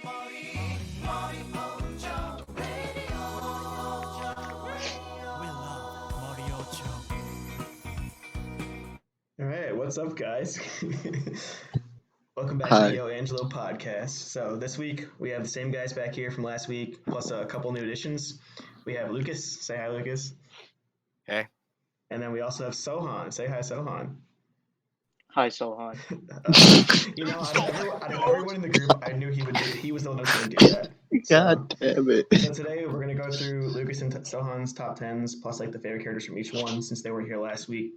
All right, what's up, guys? Welcome back to the Hi. Yo Angelo podcast. So this week we have the same guys back here from last week, plus a couple new additions. We have Lucas. Say hi, Lucas. Hey. And then we also have Sohan. Say hi, Sohan. Hi, Sohan. Out of everyone in the group, I knew he would do. He was the one that was going to do that. God damn it. So today we're going to go through Lucas and Sohan's top tens, plus like the favorite characters from each one since they were here last week.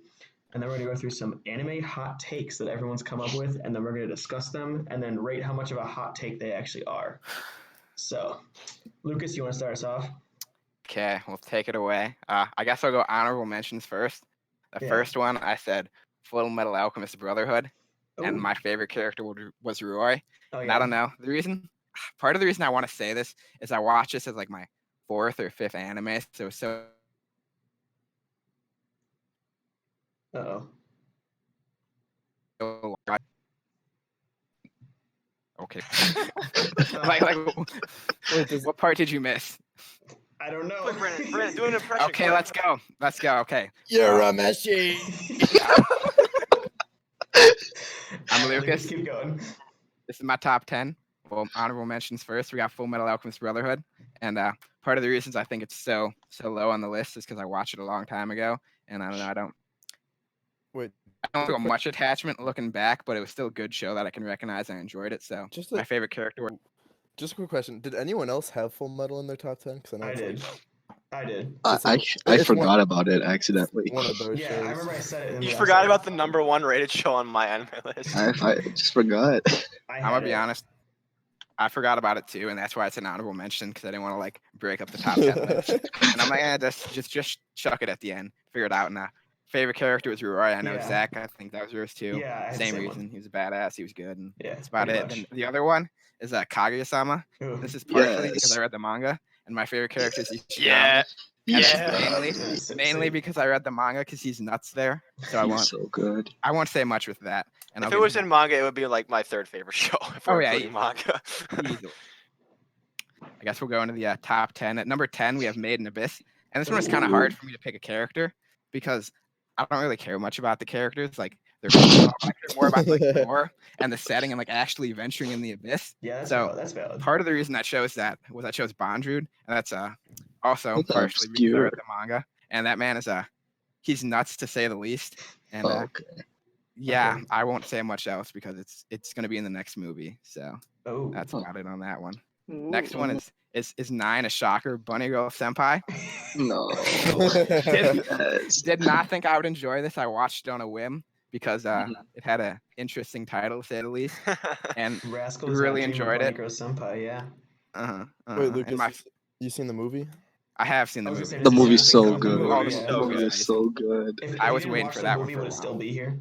And then we're going to go through some anime hot takes that everyone's come up with, and then we're going to discuss them and then rate how much of a hot take they actually are. So, Lucas, you want to start us off? Okay, we'll take it away. I guess I'll go honorable mentions first. The first one, I said Full Metal Alchemist Brotherhood, and my favorite character was Roy. Oh, yeah. And I don't know. Part of the reason I want to say this is I watched this as like my fourth or fifth anime, so Uh-oh. Okay. What part did you miss? I don't know. Brandon, do an impression. Okay, let's go. Okay. You're a machine. I'm Lucas. Keep going. This is my top 10. Well, honorable mentions first. We got Full Metal Alchemist Brotherhood. And part of the reasons I think it's so low on the list is because I watched it a long time ago. And I don't know, I don't feel much attachment looking back, but it was still a good show that I can recognize. I enjoyed it. So my favorite character. Just a quick question. Did anyone else have Full Metal in their top 10? I did. I forgot about it accidentally. One of those Yeah, shows. I remember I said it. You forgot about the number one rated show on my anime list. I just forgot. I'm gonna be honest. I forgot about it too, and that's why it's an honorable mention because I didn't want to like break up the top 10 list. And I'm like, just chuck it at the end, figure it out. And favorite character was Roy. I know Zach. I think that was yours too. Yeah, same reason. He was a badass. He was good, and that's about it. And the other one is Kaguya-sama. This is partially because I read the manga, and my favorite character is Ishigami. Mainly because I read the manga because he's nuts there. So He's so good. I won't say much with that. And if it was in manga, it would be like my third favorite show. Manga. Easily. I guess we'll go into the top 10. At number 10, we have Made in Abyss. And this one is kind of hard for me to pick a character because I don't really care much about the characters. Like, they're more about like the lore and the setting and like actually venturing in the abyss. Yeah, that's valid. Part of the reason I chose Bondrewd, and that's also partially because I read the manga. And that man is he's nuts to say the least. And I won't say much else because it's gonna be in the next movie. So that's about it on that one. Next one is 9, a shocker, Bunny Girl Senpai. No. Did not think I would enjoy this. I watched it on a whim because it had an interesting title, to say the least, and really enjoyed it. Bunny Girl Senpai, yeah. Wait, Lucas, you seen the movie? I have seen the movie. The movie's so good. The movie is so good. If I was waiting for that one. Would it still be here?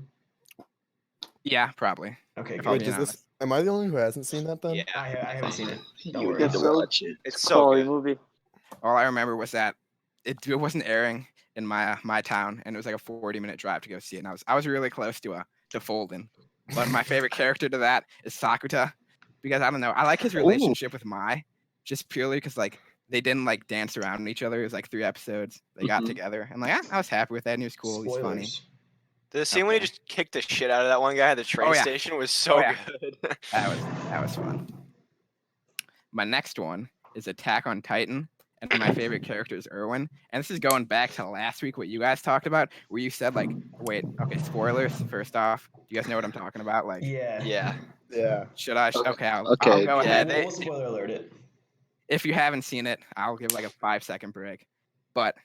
Yeah, probably. Okay. Wait, am I the only one who hasn't seen that then? Yeah, I haven't seen it. Don't worry. You have to watch it. It's so good. Movie. All I remember was that it wasn't airing in my town, and it was like a 40-minute drive to go see it. And I was really close to folding. But my favorite character to that is Sakuta, because I don't know, I like his relationship with Mai, just purely because like they didn't like dance around each other. It was like 3 episodes they got together, and like I was happy with that. And he was cool. He's funny. The scene when he just kicked the shit out of that one guy at the train station was so good. That was fun. My next one is Attack on Titan. And my favorite character is Erwin. And this is going back to last week, what you guys talked about, where you said, like, spoilers, first off. Do you guys know what I'm talking about? Like, Yeah. Should I? Okay, I'll go ahead. We'll spoiler alert it. If you haven't seen it, I'll give like a 5-second break. But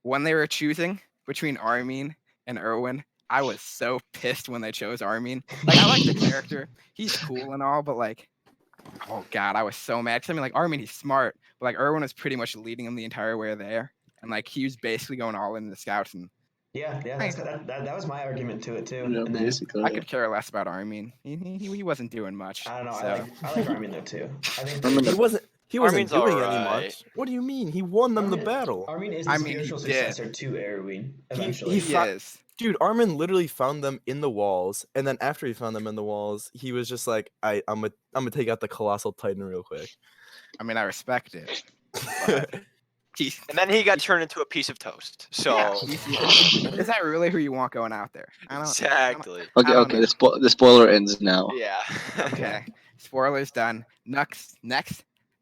when they were choosing between Armin and Erwin, I was so pissed when they chose Armin. Like, I like the character. He's cool and all, but like, oh God, I was so mad. Cause I mean, like Armin, he's smart, but like Erwin was pretty much leading him the entire way there, and like he was basically going all in the scouts. And that was my argument to it too. Yeah, basically. I could care less about Armin. He wasn't doing much. I don't know. So. I like Armin though too. I think he wasn't doing Armin's any much. What do you mean? He won them the battle. Armin is the spiritual successor to Erwin. Eventually, he is. Dude, Armin literally found them in the walls, and then after he found them in the walls, he was just like, I'm gonna take out the colossal titan real quick. I mean, I respect it. But And then he got turned into a piece of toast. So is that really who you want going out there? exactly. Okay, I don't okay. know. The spoiler ends now. Yeah. Okay. Spoilers done. Next,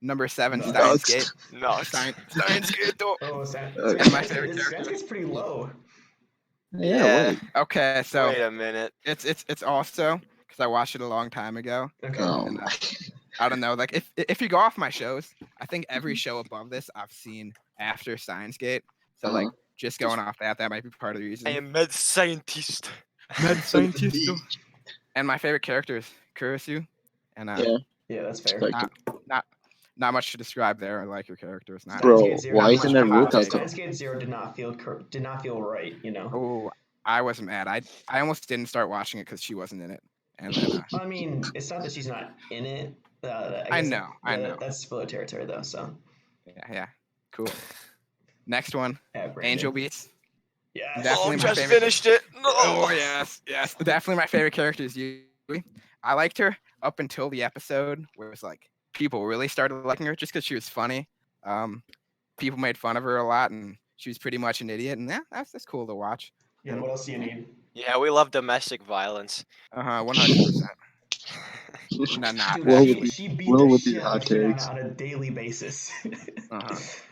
number 7, Nuts. Steins Gate. No. Steins Gate. Oh, San- And my favorite This character. gets pretty low. Yeah. Wait. Okay, so Wait a minute. it's also because I watched it a long time ago. Okay. Oh And, my. I don't know, like if you go off my shows, I think every show above this I've seen after Steins Gate. So like just going off that might be part of the reason. I am mad scientist. Mad scientist. And my favorite character is Kurisu. And Yeah, that's fair. Respect. not much to describe there. I like your character. It's not. Bro, Steins Gate Zero- why isn't that Steins Ruka Gate- though? Steins Gate 0 did not feel right, you know. Oh, I wasn't mad. I almost didn't start watching it because she wasn't in it. And then I mean, it's not that she's not in it. I guess know. That's spoiler territory, though. So. yeah, cool. Next one, Yeah, Brandon. Angel Beats. Yeah. Definitely my just favorite. finished it. No. Oh yes, definitely my favorite character is Yui. I liked her up until the episode where it was like people really started liking her just because she was funny. People made fun of her a lot, and she was pretty much an idiot, and that's cool to watch. Yeah. What else do you need? Yeah, we love domestic violence. 100%. No, not Dude, Well, actually. she beat well, the with these shit hot out of Kiana takes. on a daily basis.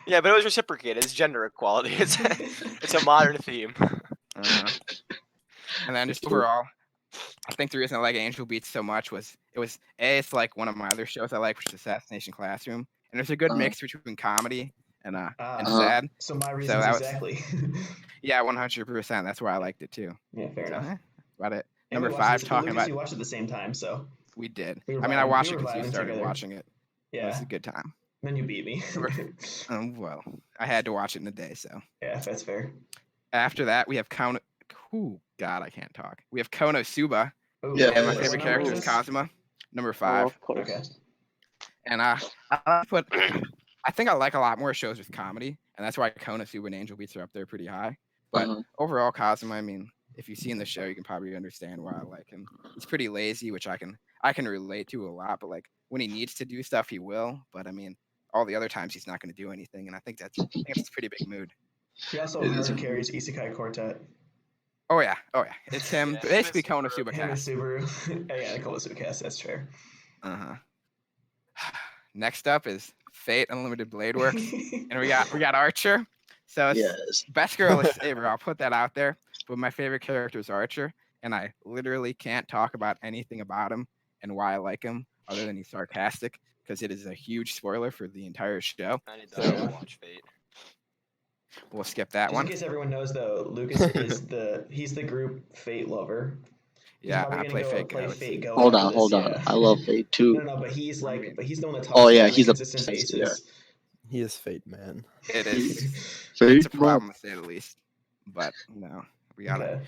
Yeah, but it was reciprocated. It's gender equality. It's a modern theme. And then just overall, I think the reason I like Angel Beats so much was it's like one of my other shows I like, which is Assassination Classroom, and there's a good mix between comedy and sad. So my reasons that was- exactly. Yeah, 100%. That's why I liked it too. Yeah, fair So, enough. about it. And we Number watched 5 this- talking Lucas, about we watched it at the same time, so we did. we were I mean, I vibing- watched we it were because you vibing started together. watching it. It was yeah. a good time. Then you beat me. Well, I had to watch it in a day, so. Yeah, that's fair. After that, we have Kono. Oh God, I can't talk. We have Konosuba, Ooh, Yeah, and my what favorite number character is is this? Kazuma, number Oh, 5. of course. Okay. And I think I like a lot more shows with comedy, and that's why Konosuba and Angel Beats are up there pretty high. But overall, Kazuma, I mean, if you've seen the show, you can probably understand why I like him. He's pretty lazy, which I can relate to a lot. But like when he needs to do stuff, he will. But I mean, all the other times he's not going to do anything, and I think that's a pretty big mood. He also It is. hard carries Isekai Quartet. Oh yeah, it's him. Yeah, Basically, him and Konosuba Him and cast. Subaru. Yeah, the Konosuba cast. That's fair. Next up is Fate Unlimited Blade Works, and we got Archer. So it's Yes. best girl is Saber. I'll put that out there. But my favorite character is Archer, and I literally can't talk about anything about him and why I like him other than he's sarcastic, because it is a huge spoiler for the entire show. I need to watch Fate. We'll skip that Just one. in case everyone knows, though, Lucas is he's the group Fate lover. He's Yeah, probably I gonna play go Fate play Ghost. Fate Go. Hold after on, this, hold on. yeah. I love Fate too. No, but he's the one that talks. Oh, yeah, about it he's on a consistent princess, basis. He is Fate, man. It is. Fate, It's a problem to say the least. But no, we Okay,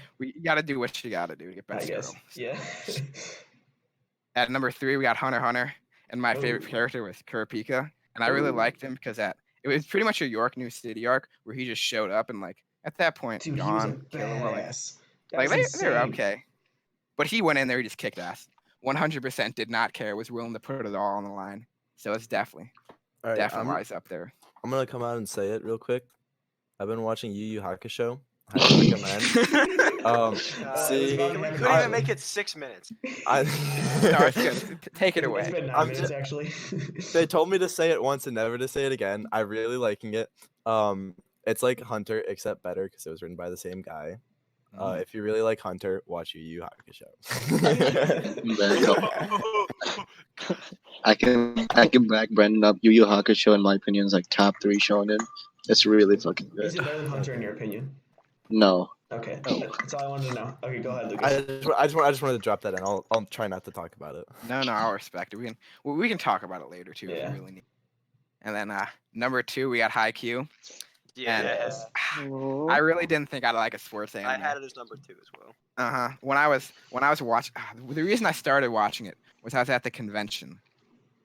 gotta do what you gotta do to get I best guess. girl. Yeah. At number 3, we got Hunter x Hunter, and my favorite Ooh. character was Kurapika, and I really Ooh. liked him because it was pretty much a York New City arc where he just showed up and like at that point, Dude, he was a Gon, Killer were like badass. they That's were insane. okay, but he went in there, he just kicked ass. 100% did not care, was willing to put it all on the line. So it's definitely All right, definitely lies up there. I'm gonna come out and say it real quick. I've been watching Yu Yu Hakusho. Highly recommend. See, We couldn't even make it 6 minutes. I, No, it's good. Take it It's away. been 9 I'm minutes ju- actually. they told me to say it once and never to say it again. I'm really liking it. It's like Hunter except better because it was written by the same guy. If you really like Hunter, watch Yu Yu Hakusho. Man, I can back Brandon up. Yu Yu Hakusho, in my opinion, is like top 3 shonen. It's really fucking Is good. it better than Hunter in your opinion? No. Okay, that's all I wanted to know. Okay, go ahead, Lucas. I just wanted to drop that in. I'll try not to talk about it. No, I'll respect it. We can talk about it later too if Yeah. you really need. And then number 2, we got Haikyuu. Yeah. Yes. I really didn't think I'd like a sports anime. I had it as number 2 as well. When I was watching, the reason I started watching it was I was at the convention,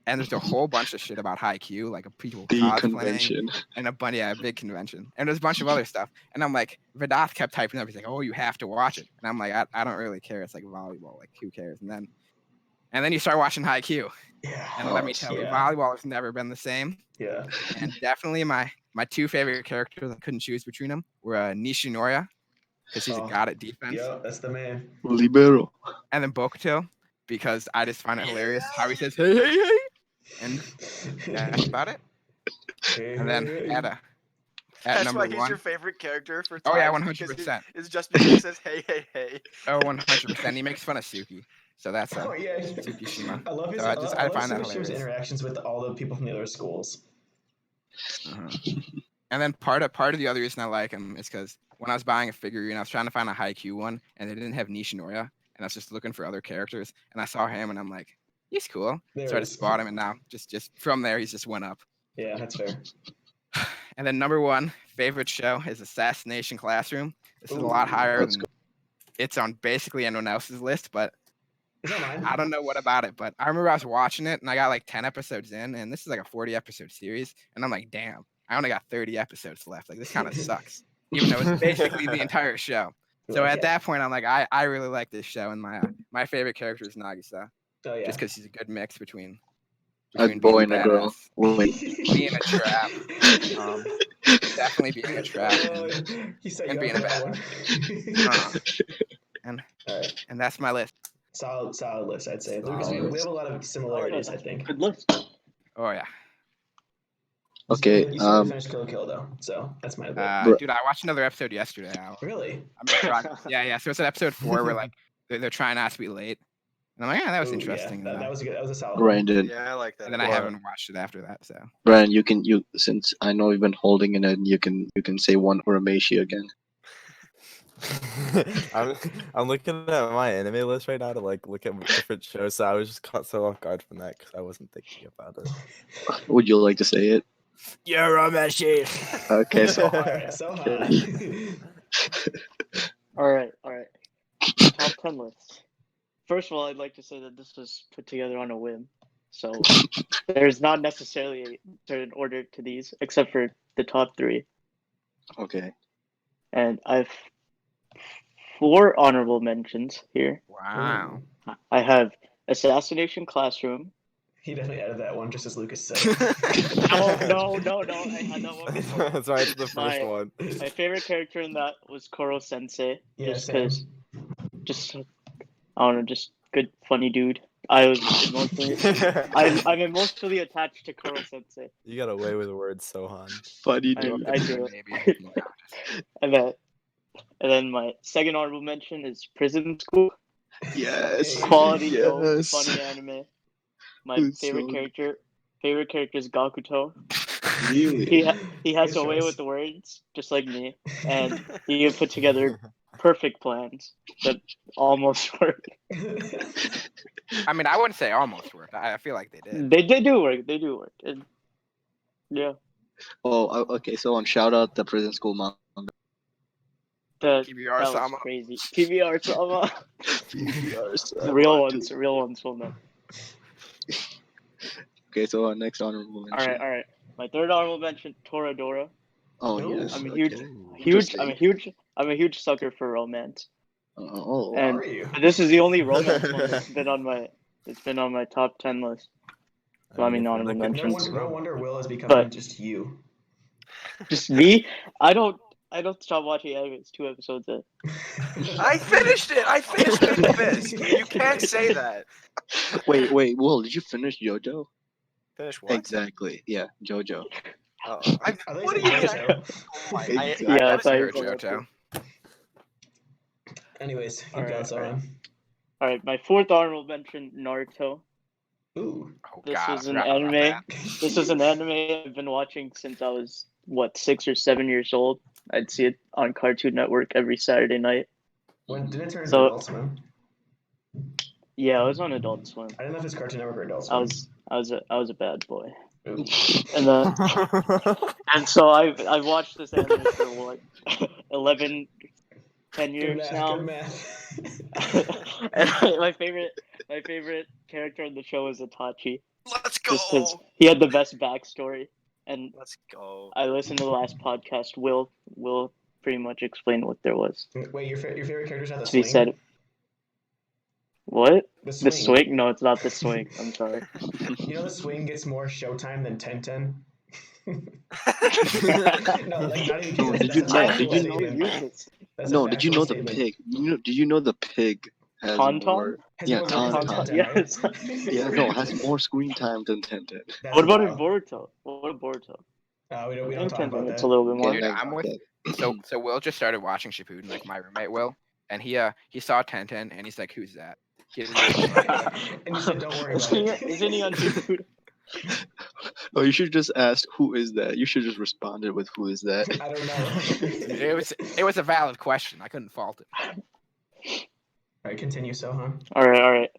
And there's a whole bunch of shit about Haikyuu, like a people The cosplaying convention. and a big convention. And there's a bunch of other stuff. And I'm like, Vidhath kept typing up. He's like, oh, you have to watch it. And I'm like, I don't really care. It's like volleyball. Like, who cares? And then you start watching Haikyuu. Yeah. And let me tell you, yeah. volleyball has never been the same. Yeah. And definitely my two favorite characters, I couldn't choose between them, were Nishinoya, because he's a god at defense. Yeah, that's the man. Libero. And then Bokuto, because I just find it hilarious how he says, hey, hey, hey. And that's about it. Hey, And then hey, at That's number why he's one. your favorite character for Oh, yeah, times, 100%. It's just because he says, hey, hey, hey. Oh, 100%. He makes fun of Suki. So that's Oh yeah, Tsukishima. I love his. So I love find that Tsukishima's hilarious. interactions with all the people from the other schools. And then part of the other reason I like him is because when I was buying a figurine, I was trying to find a Haikyuu one, and they didn't have Nishinoya, and I was just looking for other characters, and I saw him, and I'm like, he's cool. There So I it just is. bought him, and now just from there, he's just went up. Yeah, that's fair. And then number one favorite show is Assassination Classroom. This is a Ooh, lot higher let's than it's on basically anyone else's list, but Is that mine? I don't know what about it. But I remember I was watching it and I got like 10 episodes in, and this is like a 40 episode series, and I'm like, damn, I only got 30 episodes left. Like this kind of sucks, even though it's basically the entire show. So at that point, I'm like, I really like this show, and my favorite character is Nagisa, Oh yeah. just because she's a good mix between A being boy and a girl. badass, Wait. being a trap, definitely being a trap, He set and you being up a for that one. All right. And that's my list. Solid list, I'd say. Lucas, Solid. we have a lot of similarities, I think. Good list. Oh yeah, Okay. You still haven't finished Kill la Kill though, so that's my vote. Bro. dude, I watched another episode yesterday. Really? I'm shocked. Yeah. So it's at episode 4 where like they're trying not to be late, and I'm like, yeah, that was Ooh, interesting. Yeah, that was good. That was a solid. Brandon. Yeah, I like that. And then I haven't watched it after that. So Brian, you since I know you've been holding it, you can say one Urameshi again. I'm looking at my anime list right now to like look at different shows, so I was just caught so off guard from that because I wasn't thinking about it. Would you like to say it? Urameshi. Okay, so Alright, so high. All right. Top 10 list. First of all, I'd like to say that this was put together on a whim. So there's not necessarily a certain order to these, except for the top 3. okay. And I've 4 honorable mentions here. wow. I have Assassination Classroom. He definitely added that one, just as Lucas said. No. I had that one before. That's right. It's the first My- one. My favorite character in that was Koro Sensei. Yeah, Just same. because, I don't know, just good, funny dude. I was emotionally, I'm emotionally attached to Koro Sensei. You got away with words, Sohan. Funny I dude. do. Maybe. And then my second honorable mention is Prison School. Yes. Quality show, Yes. funny anime. My It's favorite so- character is Gakuto. Really? He has Good a way choice. with the words, just like me, and he put together perfect plans that almost work. I mean, I wouldn't say almost worked. I feel like they did. They do work. They do work. Yeah. Oh, okay. So on shout out the prison school manga. That PBR was Sama. crazy. PBR Sama. The real ones will know. Okay, so our next honorable mention. All right. My third honorable mention, Toradora. Oh Ooh. yes. I'm a okay. I'm a huge sucker for romance. Oh. And- How are you? This is the only romance one that's been on my top 10 list. So I mean, honorable mentions. No wonder Will is becoming But- just you. Just me. I don't stop watching anime. It's 2 episodes in. I finished it. I finished Maple Fist. You can't say that. Wait. Will, did you finish JoJo? Finish what? Exactly. Yeah, JoJo. Oh, I thought what do you you said mean? JoJo. Oh my, Yeah, I honestly thought you heard said you. that JoJo. Anyways, keep Alright, going, Sohan. All right, my fourth honorable mention, Naruto. Ooh. Oh, This God, was I an forgot about anime. that. This is an anime I've been watching since I was 6 or 7 years old. I'd see it on Cartoon Network every Saturday night. When did it turn into So- Adult Swim? Yeah, I was on Adult Swim. I didn't know if it's Cartoon Network or Adult I Swim. was a bad boy. Ooh. And so I've watched this anime for what 11, 10 Good years math. now. Good math. And my favorite character in the show is Itachi. Let's go. just because he had the best backstory. And Let's go. I listened to the last podcast. Will pretty much explain what there was Wait, your favorite character's not the to be swing? said. What? The The swing. swing? No, it's not the swing. I'm sorry. You know the swing gets more showtime than Tenten? No, like not even No, kidding. did you That's a know? factual Did you statement. That's a No, did you factual know the statement. pig? Did you know the pig has Tauntaun? more? Has Yeah, more lines than Tauntaun. Tenten, right? Yes. Yeah, no, has more screen time than Tenten. That's What about in wild. Boruto? What about Boruto? We don't In talk about Tenten, it's that. a little bit more. Dude, Yeah, I'm with. So Will just started watching Shippuden, like my roommate Will, and he saw Tenten and he's like, "Who's that?" He doesn't really know about it. And you said, don't worry about Isn't it. isn't he on Shippuden? Oh, you should just ask who is that. You should just responded with who is that. I don't know. It was a valid question. I couldn't fault it. Alright, continue, Sohan. All right.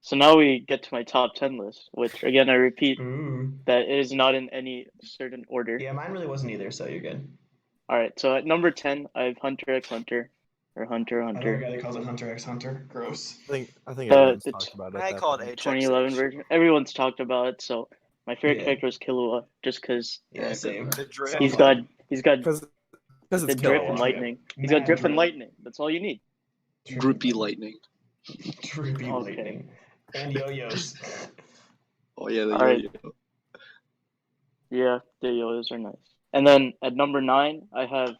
So now we get to my top 10 list, which again I repeat Ooh. that it is not in any certain order. Yeah, mine really wasn't either, so you're good. All right. So at number 10, I have Hunter x Hunter, or Hunter x Another Hunter. guy that calls it Hunter x Hunter. Gross. I think everyone's the talked about it. I at that called point. HXH. 2011 version. Everyone's talked about it. So my favorite Yeah. character is Killua, just because Yeah, same. The drip. he's got Because the it's drip Killua. and lightning. He's got Mad drip and drip. lightning. That's all you need. Drippy lightning. Drippy Okay. lightning. And yo-yos. Oh yeah, the Alright. yo-yo. Yeah, the yo-yos are nice. And then at number 9, I have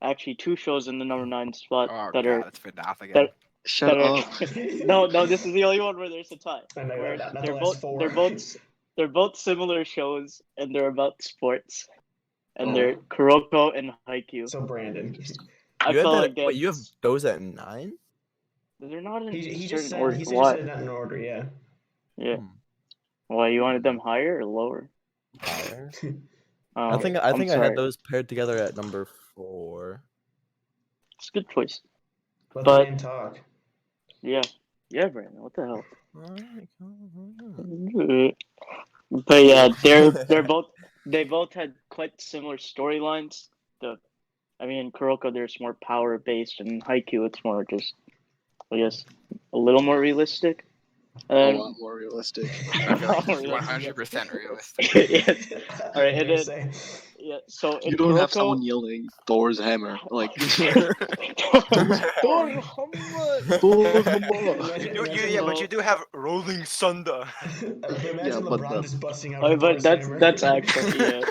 actually 2 shows in the number 9 spot Oh that god, are it's Vidhath again. Shut that are up. no, this is the only one where there's a tie. I know, Where not the they're last both four. they're both similar shows and they're about sports. And Oh. they're Kuroko and Haikyuu. So Brandon. I You had felt that, like wait, you have those at 9? they're not in He a just certain said order. he said Why? that in order, yeah. Yeah. Hmm. Why you wanted them higher or lower? Higher. Oh, I think I'm I sorry. had those paired together at number 4. It's a good choice. Let But- the man talk. Yeah, Brandon. What the hell? Alright, But yeah, they both had quite similar storylines. I mean, in Kuroko there's more power based, and in Haikyuu it's more just, I guess, a little more realistic. A lot more realistic. I feel like Oh, it's really? 100% realistic. Yes. All right, and Dare then say. yeah. So in You don't have Kuroko- someone yelling Thor's hammer like Thor, Thor's hammer. But you do have Rolling Thunder. But imagine Yeah, but LeBron just busting out. Oh, with but Thor's hammer. that's actually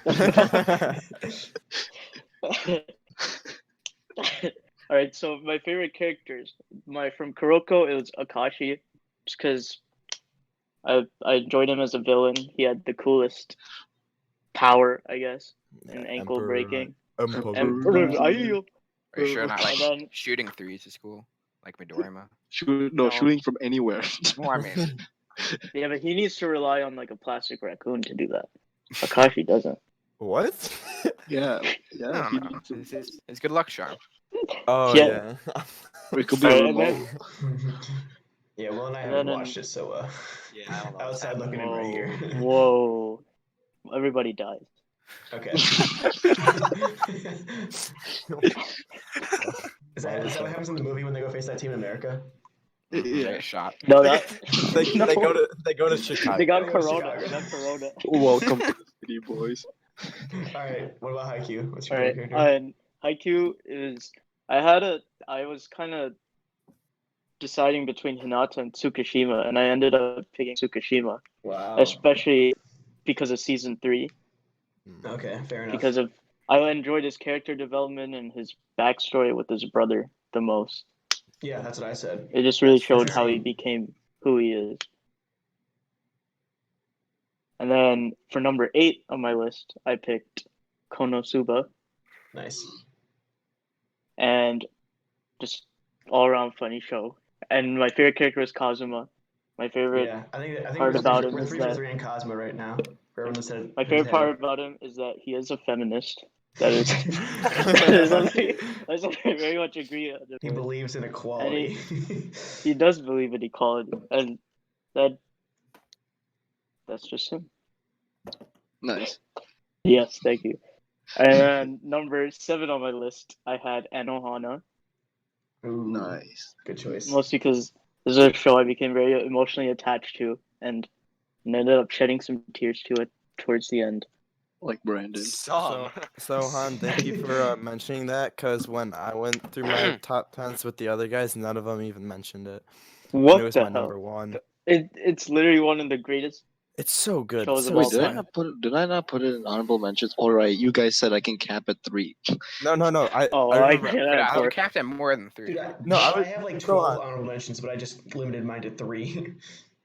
All right, so my favorite characters, from Kuroko, it was Akashi, just because I enjoyed him as a villain. He had the coolest power, I guess, in ankle Emperor, breaking. Emperor. Emperor Aiyo. Are you sure not like And then- shooting threes is cool? Like Midorima? No, shooting from anywhere. Well, I mean, Yeah, but he needs to rely on like a plastic raccoon to do that. Akashi doesn't. What? yeah, I yeah. don't he know. needs to- It's good luck charm. Oh Yeah. yeah. Or it could be Alright, a and remote. Yeah, Will and I And haven't then watched it, so Yeah, I don't know what's outside looking in right here. Whoa. Everybody dies. Okay. Is that what happens in the movie when they go face that team in America? Yeah. Nice shot. No, that They go to Chicago. they got They go to Corona. Chicago. They got Corona. Welcome to the city, boys. All right. What about Haikyuu? What's your All right, favorite character? and Haikyuu is. I was kind of deciding between Hinata and Tsukishima, and I ended up picking Tsukishima, Wow. especially because of season 3. Okay, fair enough. Because of I enjoyed his character development and his backstory with his brother the most. Yeah, that's what I said. It just really That's showed fair. how he became who he is. And then for number 8 on my list, I picked Konosuba, Nice. and just all around funny show. And my favorite character was Kazuma. My favorite Yeah, I think part about him we're is 3 for that- 3 in Cosmo right now. For everyone that said my who's favorite ahead. part about him is that he is a feminist. That is that is something I very much agree on. He believes in equality. He does believe in equality, and that's just him. Nice. Yes, thank you. And then number 7 on my list, I had Anohana, Ooh, Nice. good choice. mostly because this is a show I became very emotionally attached to, and and ended up shedding some tears to it towards the end. Like Brandon. Some. So Han, thank you for mentioning that, because when I went through my top 10s with the other guys, none of them even mentioned it. What And it was the my hell? number one. It's literally one of the greatest. It's so good. Shows So of all Wait, did I time. not put it in honorable mentions? All right, you guys said I can cap at 3. No. I I remember. get But it. I Or- capped at more than 3. Dude, I I have like go 12 on. honorable mentions, but I just limited mine to 3.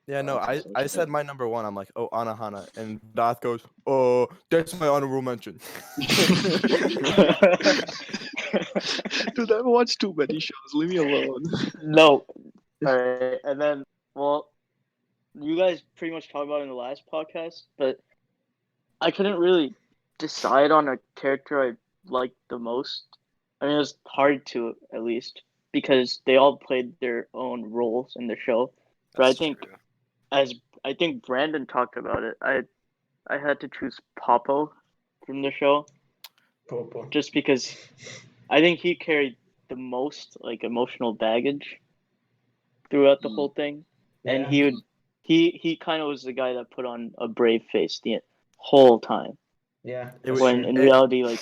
Yeah, no, Okay, so I it's said good. my number one. I'm like, oh, Anahana, and Vidhath goes, oh, that's my honorable mention. Dude, I've watched too many shows. Leave me alone. No. Alright, and then, well, you guys pretty much talked about it in the last podcast, but I couldn't really decide on a character I liked the most. I mean, it was hard to, at least, because they all played their own roles in the show. But That's I think, true. as I think Brandon talked about it, I had to choose Popo from the show, Popo. just because I think he carried the most like emotional baggage throughout the Mm. whole thing, and Yeah. he kind of was the guy that put on a brave face the whole time. Yeah. It was- When in reality, like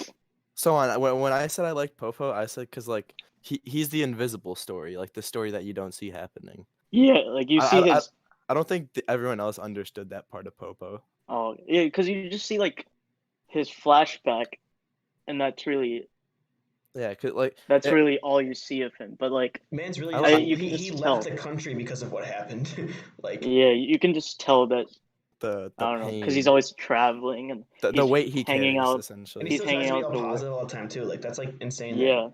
So on when I said I liked Popo, I said because like he's the invisible story, like the story that you don't see happening. yeah, like you see his I don't think everyone else understood that part of Popo. oh yeah, because you just see like his flashback, and that's really Yeah, cause like that's it- really all you see of him. But like Man's really I- just, you can he just left tell. the country because of what happened. Like, yeah, you can just tell that the I don't know pain, because he's always traveling and the he's weight he hanging carries out. and essentially. he He's still tries hanging to be out all the positive all the time too. Like, that's like insane. yeah.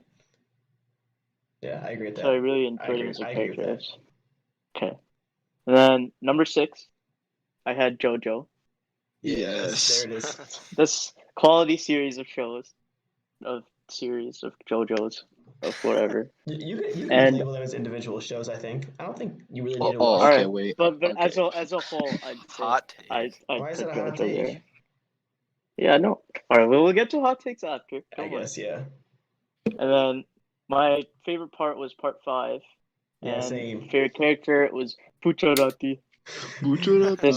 Yeah, I agree with that. So I really I enjoyed him agree- as a I agree with character. that. Okay. And then number 6, I had JoJo. Yes. There it is. This quality series of shows, of JoJo's, of whatever. You can And- label them as individual shows. I think. I don't think you really need Oh, to oh, watch. okay, Alright, wait. But okay. as a whole, I'd say Hot take. I'd Why is put it a hot JoJo take? there. Yeah, no. Alright, we'll get to hot takes after. I Don't worry. guess, yeah. And then my favorite part was part 5. Yeah, and same. favorite character was Pucharati. Bucharati.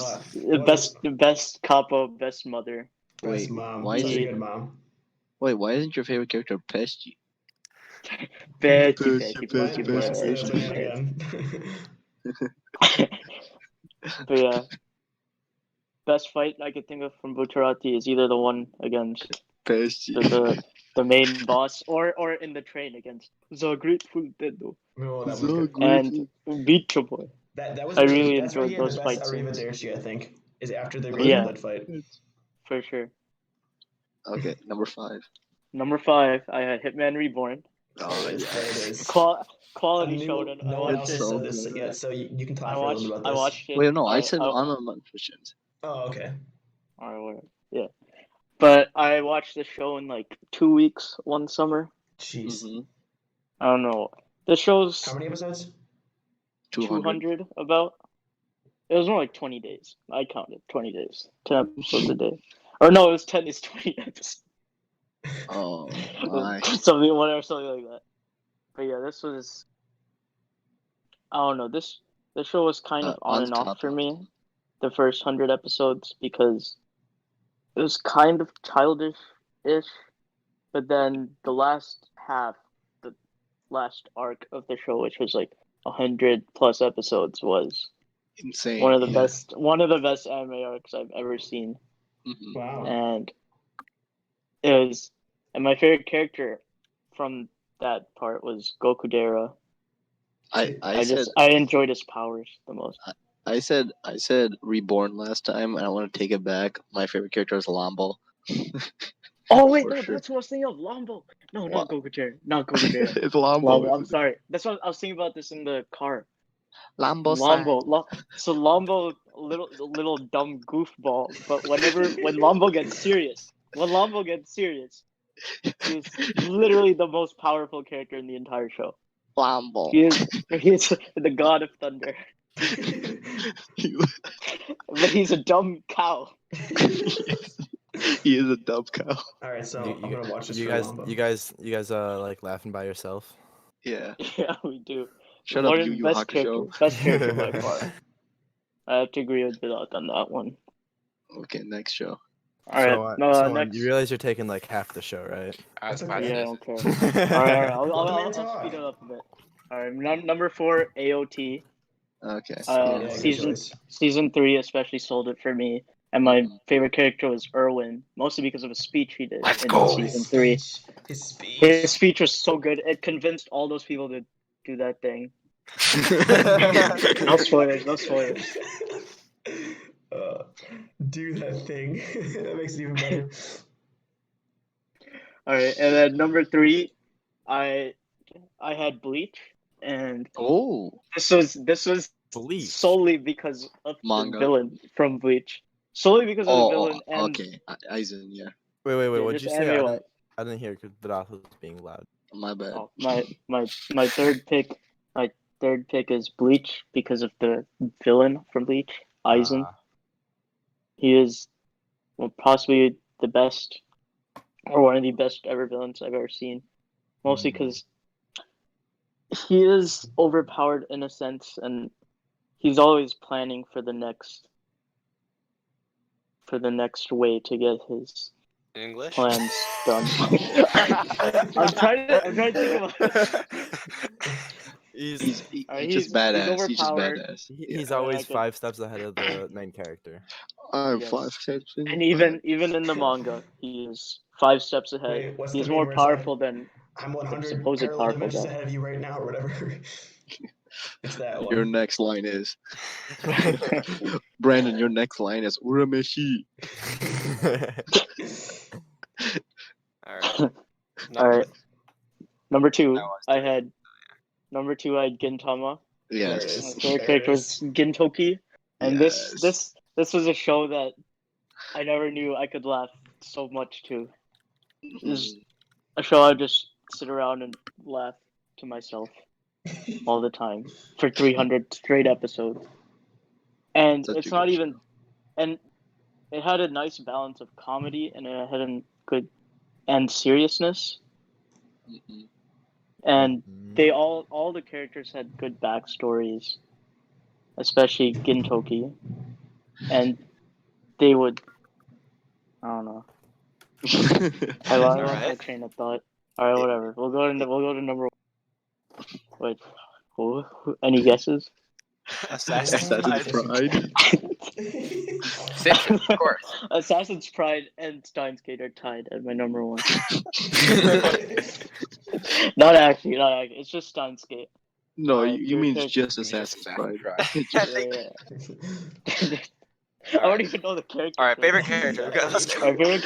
The best capo, best mother. Best Wait, mom. why Such is a it- good mom. Wait, why isn't your favorite character Pesci? Betty, Best- Betty, best- Betty, best- Mine's best- the man again. But yeah, best fight I could think of from Bucharati is either the one against Pesci. the main boss, or in the train against the Grateful Dead, Oh, that was So good. good. and Beach Boy. That was I really that's where he enjoyed had the those best fight Arriva scenes. Dershi, I think. Is after the Yeah. Grateful Dead fight. For sure. Okay, number 5. Number 5, I had Hitman Reborn. Oh, There it yeah. is. Quality A new- shonen. No one else It's has so said this good. yet, so you can talk I for a watched. little bit about I this. watched it. Wait, no, I said honorable mentions. Oh, okay. Alright, whatever. Yeah. But I watched the show in like 2 weeks one summer. Jeez. Mm-hmm. I don't know. The show's How many episodes? 200. 200 about. It was more like 20 days. I counted 20 days. 10 episodes a day. Or no, it was 10 is 20 episodes. Oh, my. something like that. But yeah, this was I don't know. This show was kind of on and off for me the first 100 episodes because it was kind of childish-ish, but then the last half, the last arc of the show, which was like 100 plus episodes, was Insane. one of the best anime arcs I've ever seen. Mhm. Wow. And it was, and my favorite character from that part was Gokudera. I said I enjoyed his powers the most. I said Reborn last time, and I want to take it back. My favorite character is Lambo. Oh wait, For no, sure. that's what I was thinking of. Lombo. No, What? not Gokudera. Not Gokudera. It's Lambo. Lombo. I'm sorry. That's what I was thinking about this in the car. Lambo. Lombo. So Lombo, little dumb goofball. But when Lombo gets serious, he's literally the most powerful character in the entire show. Lambo. He is the god of thunder. But he's a dumb cow. He is a dumb cow. All right, so I'm gonna watch this. You for guys, Wamba. you guys, like laughing by yourself. Yeah. Yeah, we do. Shut One up, of Yu the Yu best Hakusho. character by far. I have to agree with Vidhath on that one. Okay, next show. All right, next. You realize you're taking like half the show, right? I was That's about okay. to Yeah, I say- don't care. All right. Let the man I'll talk. speed it up a bit. All right, number 4, AOT. Okay. Yeah, good Season choice. season 3 especially sold it for me, and my favorite character was Erwin, mostly because of a speech he did Let's in go. season 3. His speech. His speech was so good; it convinced all those people to do that thing. No spoilers. No spoilers. Do that thing. That makes it even better. All right, and then number 3, I had Bleach, and Oh, this was Bleach. solely because of Manga. the villain from Bleach. Solely because of the villain and okay. Aizen, yeah. Wait. yeah, What'd just you say? anime-wise. I didn't hear because Vidhath was being loud. My bad. Oh, my third pick. My third pick is Bleach because of the villain from Bleach, Aizen. He is possibly the best, or one of the best ever villains I've ever seen. Mostly because he is overpowered in a sense, and he's always planning for the next way to get his English. plans done. I'm trying to think about. He's just He's badass. He's just overpowered. badass. He's Yeah, always I could- 5 steps ahead of the main character. Yes. 5 steps. And even in the manga, he is 5 steps ahead. Wait, what's He's the more meme where it's like, powerful than I'm 100 supposed parallel powerful dimensions guy. ahead of you right now, or whatever. It's that one. Your next line is Brandon. Your next line is Urameshi. All right. All right. Number 2, That was I three. had Gintama. Yes. My favorite character was Gintoki, and Yes. this was a show that I never knew I could laugh so much to. It was a show I just sit around and laugh to myself all the time for 300 straight episodes. And Such it's a not good even, and it had a nice balance of comedy and it had a good and seriousness. Mhm. And they all the characters had good backstories, especially Gintoki, and they would, I don't know. I lost my Alright. train of thought. All right, whatever. We'll go to number 1. Wait, any guesses? Assassin's Assassin's Pride. Pride. Citrus, of course. Assassin's Pride and Steins Gate are tied at my number 1. Not actually. It's just Steins Gate. No, Alright, you mean your just It's just Assassin's Pride. Yeah. I don't even know the character. All right, favorite character. Okay, let's go. My favorite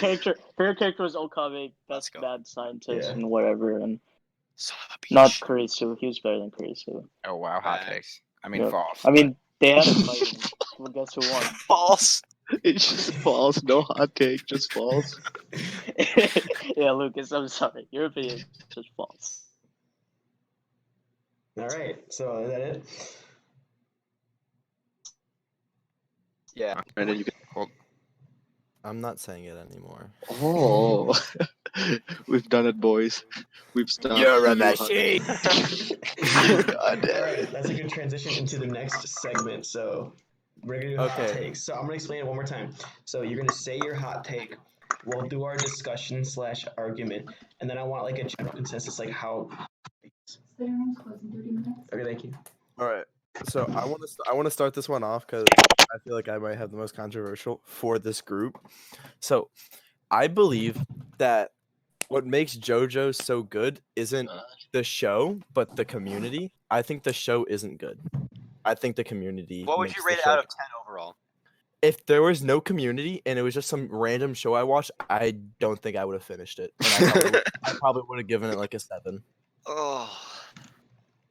character was Okame, Let's best go. mad scientist Yeah. and whatever, and Son of a not bitch. Kurisu. He was better than Kurisu. Oh wow, hot Facts. takes. I mean, Yep. false. I mean, they had a fight. Well, guess who won? False. It's just false. No hot take. Just false. Yeah, Lucas, I'm sorry. Your opinion is just false. All right, so is that it? Yeah. Brandon, you can. I'm not saying it anymore. Oh, we've done it, boys. We've stopped. You're a Yu Yu machine. Hakusho. God damn All it. right, that's a good transition into the next segment. So we're gonna do hot Okay. takes. So I'm gonna explain it one more time. So you're gonna say your hot take. We'll do our discussion / argument, and then I want like a general consensus, like how. Okay, thank you. All right. So I want to start this one off because I feel like I might have the most controversial for this group. So I believe that what makes JoJo so good isn't the show, but the community. I think the show isn't good. I think the community. What would makes you the rate it show out of good. 10 overall? If there was no community and it was just some random show I watched, I don't think I would have finished it. And I probably would have given it like a 7. Oh.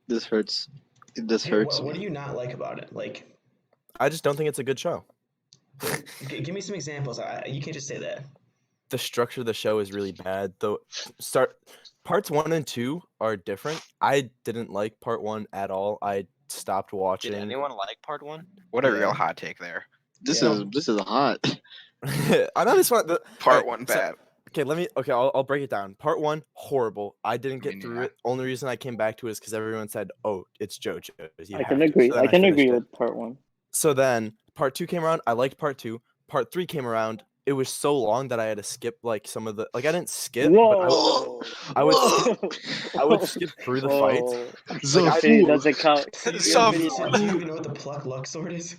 This hurts. This Here, hurts what do me. you not like about it? Like, I just don't think it's a good show. give me some examples. You can't just say that. The structure of the show is really bad. Though parts 1 and 2 are different. I didn't like part 1 at all. I stopped watching. Did anyone like part 1? What a Yeah. real hot take there. This Yeah. is hot. I know this one. Part alright, 1 so- bad. Okay, I'll break it down. Part 1, horrible. I didn't get mean, through yeah. it. Only reason I came back to it is because everyone said, "Oh, it's JoJo." You I can have to." agree. So then I can finished agree it. with part 1. So then part 2 came around. I liked part 2. Part 3 came around. It was so long that I had to skip like some of the I didn't skip, but Whoa! I would skip through the fights. Whoa! Like, Infinity doesn't count. So you So do, you, far. do you even know what the pluck luck sword is?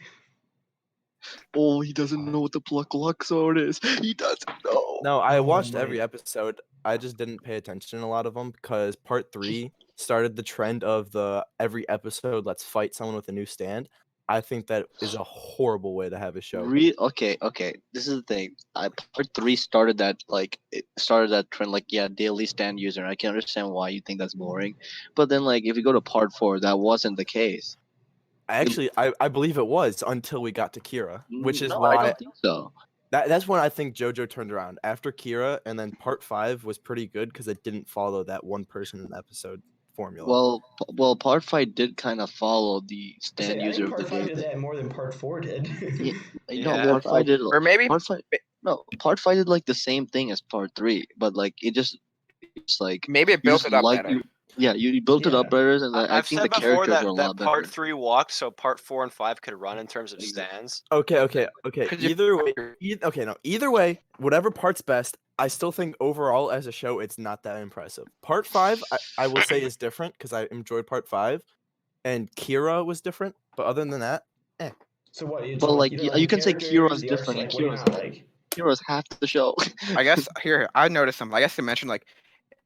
Oh, he doesn't know what the pluck luck sword is. He doesn't know. No, I Oh watched my. every episode. I just didn't pay attention to a lot of them because part 3 started the trend of the every episode let's fight someone with a new stand. I think that is a horrible way to have a show. Okay. This is the thing. Part 3 started that it started that trend. Like, yeah, daily stand user. I can understand why you think that's boring, but then like if you go to part 4, that wasn't the case. I believe it was until we got to Kira, which is No, why I don't think so. that's when I think JoJo turned around after Kira, and then part 5 was pretty good because it didn't follow that one person in the episode formula. Well, part 5 did kind of follow the stand I user think of the part 5 day did thing. that more than part 4 did. Yeah, Yeah. no, part 5 did. Or maybe Part 5. No, part 5 did like the same thing as part 3, but like it's like maybe it you built just it up like better. you built it up Yeah. better, and I I've think said the before characters were a that lot better. part 3 walked, so part 4 and 5 could run in terms of stands. Okay. Could you- Either way, whatever part's best, I still think overall as a show, it's not that impressive. Part 5, I will say is different because I enjoyed part 5, and Kira was different. But other than that, So what? You But don't like you don't you the can say characters, Kira's the arcs, different, and like what do you not like? Kira's half the show. I guess here I noticed something. I guess they mentioned like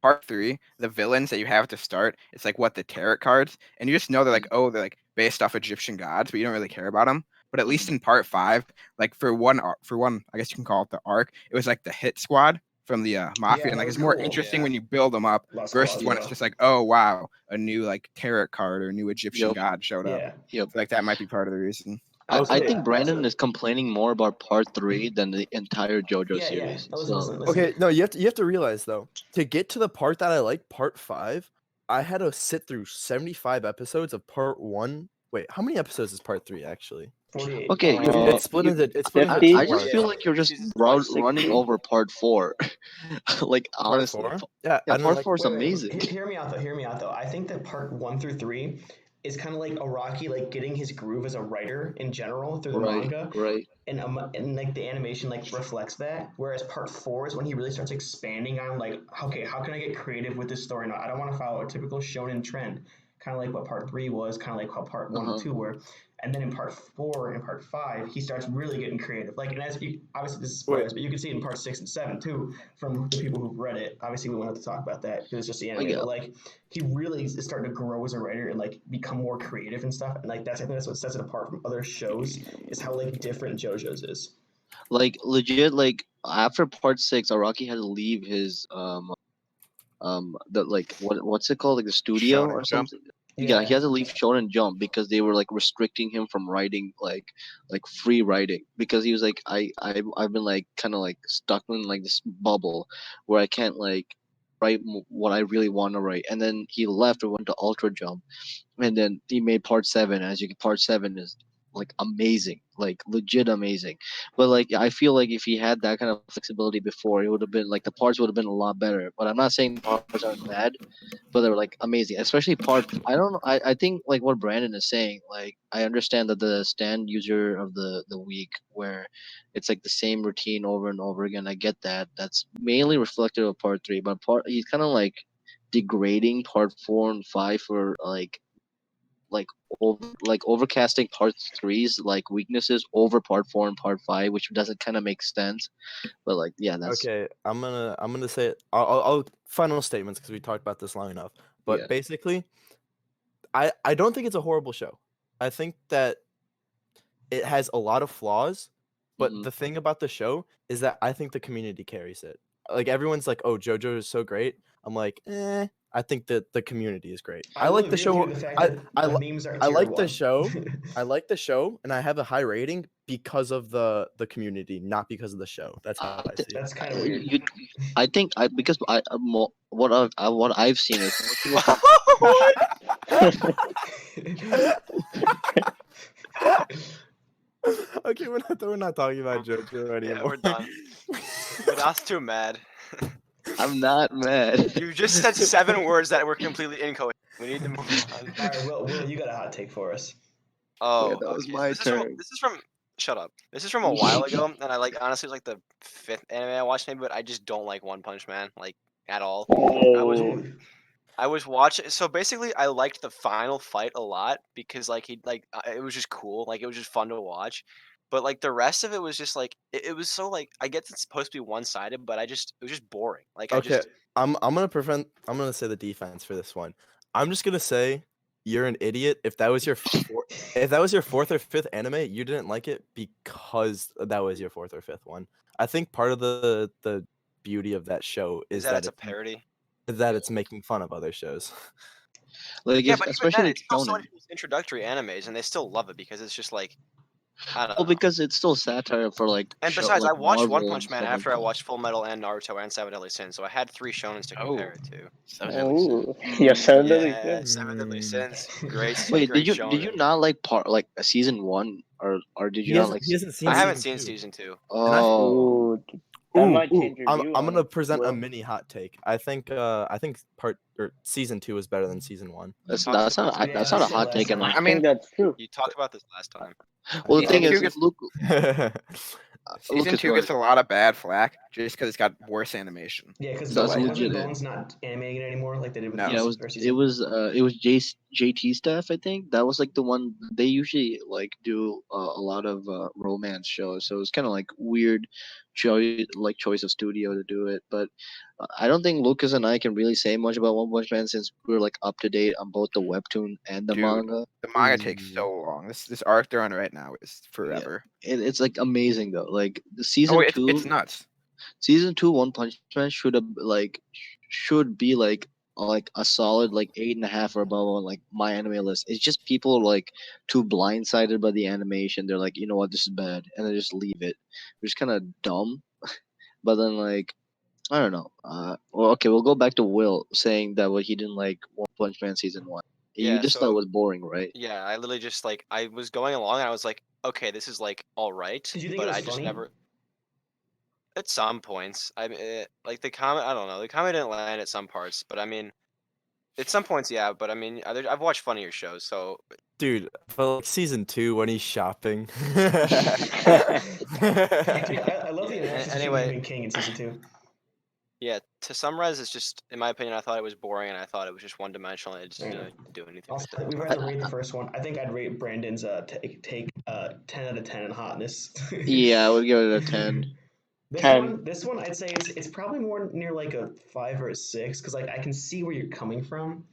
part 3, the villains that you have to start. It's like what the tarot cards, and you just know they're like they're like based off Egyptian gods, but you don't really care about them. But at least in part 5, like for one, I guess you can call it the arc. It was like the hit squad from the mafia, Yeah, and that like was it's more cool. interesting Yeah. when you build them up Lost versus Squad, when yeah. it's just like, oh wow, a new like tarot card or a new Egyptian Yep. god showed up. Yeah. Yep. So, like that might be part of the reason. I Okay. think Brandon is complaining more about part 3 than the entire JoJo Yeah. series. Now So listen. okay, no, you have to realize though, to get to the part that I like, part 5, I had to sit through 75 episodes of part 1. Wait, how many episodes is part 3 actually? 48. okay, It's split into it's split into 50? two I just parts. feel like you're just Season's 26. running over part 4. Like Part honestly, 4? Yeah, yeah, I don't part like 4 is Wait, amazing. Hear me out though. I think that part 1 through 3 is kind of like Araki, like getting his groove as a writer in general through the manga, Right. and like the animation like reflects that. Whereas part 4 is when he really starts expanding on like, okay, how can I get creative with this story? Now I don't want to follow a typical shonen trend, kind of like what part 3 was, kind of like how part 1 and 2 were. And then in part 4 and part 5, he starts really getting creative. Like, and as you, obviously this is spoilers, but you can see it in part 6 and 7 too from the people who've read it. Obviously, we won't have to talk about that because it's just the anime. yeah. But like, he really is starting to grow as a writer and like become more creative and stuff. And like I think that's what sets it apart from other shows is how like different JoJo's is. Like legit, like after part 6, Araki had to leave his the like what's it called, like the studio Shonen or Jump. something. Yeah, he had to leave Shonen Jump because they were like restricting him from writing like free writing, because he was like I've been like kind of like stuck in like this bubble where I can't like write what I really want to write. And then he left and went to Ultra Jump, and then he made part 7. As you can, part 7 is like amazing, like legit amazing. But like I feel like if he had that kind of flexibility before, it would have been like the parts would have been a lot better. But I'm not saying the parts aren't bad, but they were like amazing, especially part. I don't know. I think like what Brandon is saying. Like I understand that the stand user of the week, where it's like the same routine over and over again. I get that. That's mainly reflective of part 3, but he's kind of like degrading part 4 and 5 for like overcasting part 3's like weaknesses over part 4 and part 5, which doesn't kind of make sense. But like yeah, that's Okay, I'm gonna say it. I'll final statements because we talked about this long enough. But Yeah. basically, I don't think it's a horrible show. I think that it has a lot of flaws, but Mhm. the thing about the show is that I think the community carries it. Like everyone's like, "Oh, JoJo is so great." I'm like, I think that the community is great. I like the show. The memes are I tier like the one. show. I like the show, and I have a high rating because of the community, not because of the show. That's how I see it. That's kind of weird. I think because what I've seen is more people Okay, we're not talking about JoJo anymore. Yeah, we're done. Vidhath's too mad. I'm not mad. You just said 7 words that were completely incoherent. We need to move on. All right, Will, you got a hot take for us. Oh, that was okay. my turn. This is from. Shut up. This is from a while ago, and I honestly it was like the 5th anime I watched maybe, but I just don't like One Punch Man like at all. Oh, I was watching. So basically, I liked the final fight a lot because it was just cool. Like it was just fun to watch. But like the rest of it was just like it was so like I get it's supposed to be one sided, but it was just boring. Like I Okay, just I'm gonna say the defense for this one. I'm just gonna say you're an idiot. If that was your fourth or fifth anime, you didn't like it because that was your fourth or fifth one. I think part of the beauty of that show is is that that it's a parody. it's making fun of other shows. Like Yeah, but even then, especially it's still so shonen. many people's introductory animes, and they still love it because it's just like I don't Well, know. because it's still satire for like And show besides, I like watched One Marvel and Punch Man stuff like after I that. watched Full Metal and Naruto and Seven Deadly Sins, so I had 3 shonens to compare it to. So deadly sin. oh, yeah, Seven Deadly Yeah, Sins. Seven Deadly Mm. Sins, great, Wait, great did you shonen. not like season 1 or did you not like? He hasn't seen I haven't season seen two. season 2. And I Oh, Ooh, that might change your I'm view I'm on gonna it. present a Will. mini hot take. I think season 2 is better than season 1. that's talked that's about not this Yeah, that's you not a said hot last take in time. my. I I mean, think that's true. You talked about this last time. Well, the Season thing is, two gets Luke season is 2 gets a lot of bad flack just because it's got worse animation. Yeah, because So That's like, legit wasn't it. Bones not animating it anymore like they did with No. the Yeah, first it season? was JT stuff. I think that was like the one they usually like do a lot of romance shows. So it's kind of like weird choice of studio to do it. But I don't think Lucas and I can really say much about One Punch Man since we're like up to date on both the webtoon and the Dude. manga. The manga takes so long. This arc they're on right now is forever. It's like amazing though. Like the Oh, season it's two, nuts. season two One Punch Man should be like a solid like 8.5 or above on like my anime list. It's just people like too blindsided by the animation. They're like, you know what, this is bad, and they just leave it, which is kind of dumb. But then like I don't know. Well, okay, we'll go back to Will saying that what he didn't like One Punch Man season 1. You Yeah, just thought it so was boring, right? yeah, I literally just like I was going along and I was like, okay, this is like all right, Did you think but it was I just funny? never. At some points, like the comment. I don't know. The comment didn't land at some parts, but I mean, at some points, yeah. But I mean, I've watched funnier shows, so Dude, for like season 2 when he's shopping. Dude, I love the yeah. analysis between Anyway, him and King in season 2. yeah. To summarize, it's just in my opinion, I thought it was boring and I thought it was just one dimensional. And it just Fair enough. didn't do anything Also, with it. we had to rate the first one. I think I'd rate Brandon's take 10 out of 10 in hotness. Yeah, I would give it a 10. This one, I'd say it's probably more near like a 5 or a 6 because like I can see where you're coming from,